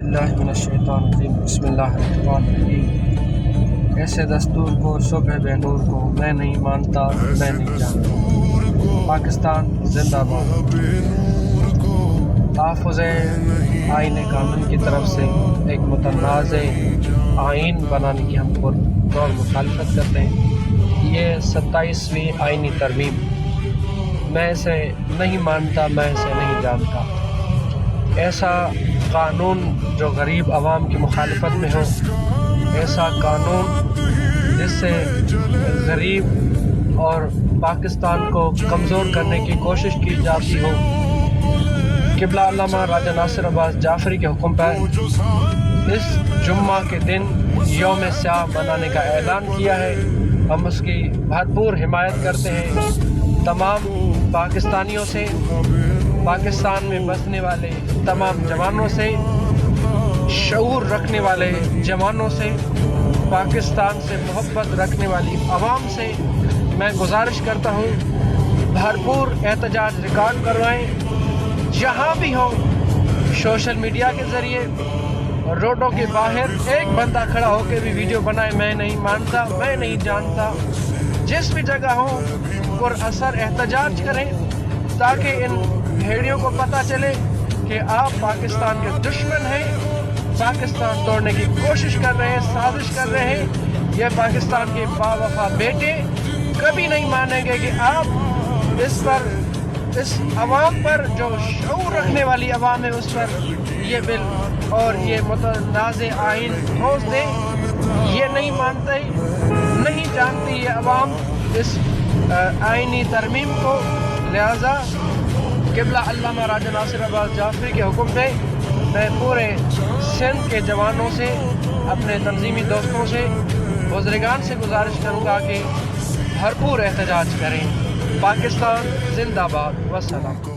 باللہ من الشیطان الرجیم بسم اللہ الرحمن الرحیم۔ ایسے دستور کو صبح بے نور کو میں نہیں مانتا میں نہیں جانتا۔ پاکستان زندہ باد۔ تحفظ آئین قانون کی طرف سے ایک متنازع آئین بنانے کی ہم پرطور مخالفت کرتے ہیں۔ یہ 27ویں آئینی ترمیم، میں اسے نہیں مانتا میں اسے نہیں جانتا۔ ایسا قانون جو غریب عوام کی مخالفت میں ہو، ایسا قانون جس سے غریب اور پاکستان کو کمزور کرنے کی کوشش کی جاتی ہو۔ قبلہ علامہ راجہ ناصر عباس جعفری کے حکم پر اس جمعہ کے دن یوم سیاہ منانے کا اعلان کیا ہے۔ ہم اس کی بھرپور حمایت کرتے ہیں۔ تمام پاکستانیوں سے، پاکستان میں بسنے والے تمام جوانوں سے، شعور رکھنے والے جوانوں سے، پاکستان سے محبت رکھنے والی عوام سے میں گزارش کرتا ہوں، بھرپور احتجاج ریکارڈ کروائیں، جہاں بھی ہوں، سوشل میڈیا کے ذریعے، روڈوں کے باہر ایک بندہ کھڑا ہو کے بھی ویڈیو بنائے میں نہیں مانتا میں نہیں جانتا۔ جس بھی جگہ ہوں پر اثر احتجاج کریں تاکہ ان بھیڑیوں کو پتہ چلے کہ آپ پاکستان کے دشمن ہیں، پاکستان توڑنے کی کوشش کر رہے ہیں، سازش کر رہے ہیں۔ یہ پاکستان کے باوفا بیٹے کبھی نہیں مانیں گے کہ آپ اس عوام پر، جو شعور رکھنے والی عوام ہے، اس پر یہ بل اور یہ متنازع آئین ٹھوس دیں۔ یہ نہیں مانتے، نہیں جانتی یہ عوام اس آئینی ترمیم کو۔ لہذا قبلہ علامہ راجہ ناصر عباس جعفری کے حکم پہ میں پورے سندھ کے جوانوں سے، اپنے تنظیمی دوستوں سے، بزرگان سے گزارش کروں گا کہ بھرپور احتجاج کریں۔ پاکستان زندہ باد۔ والسلام۔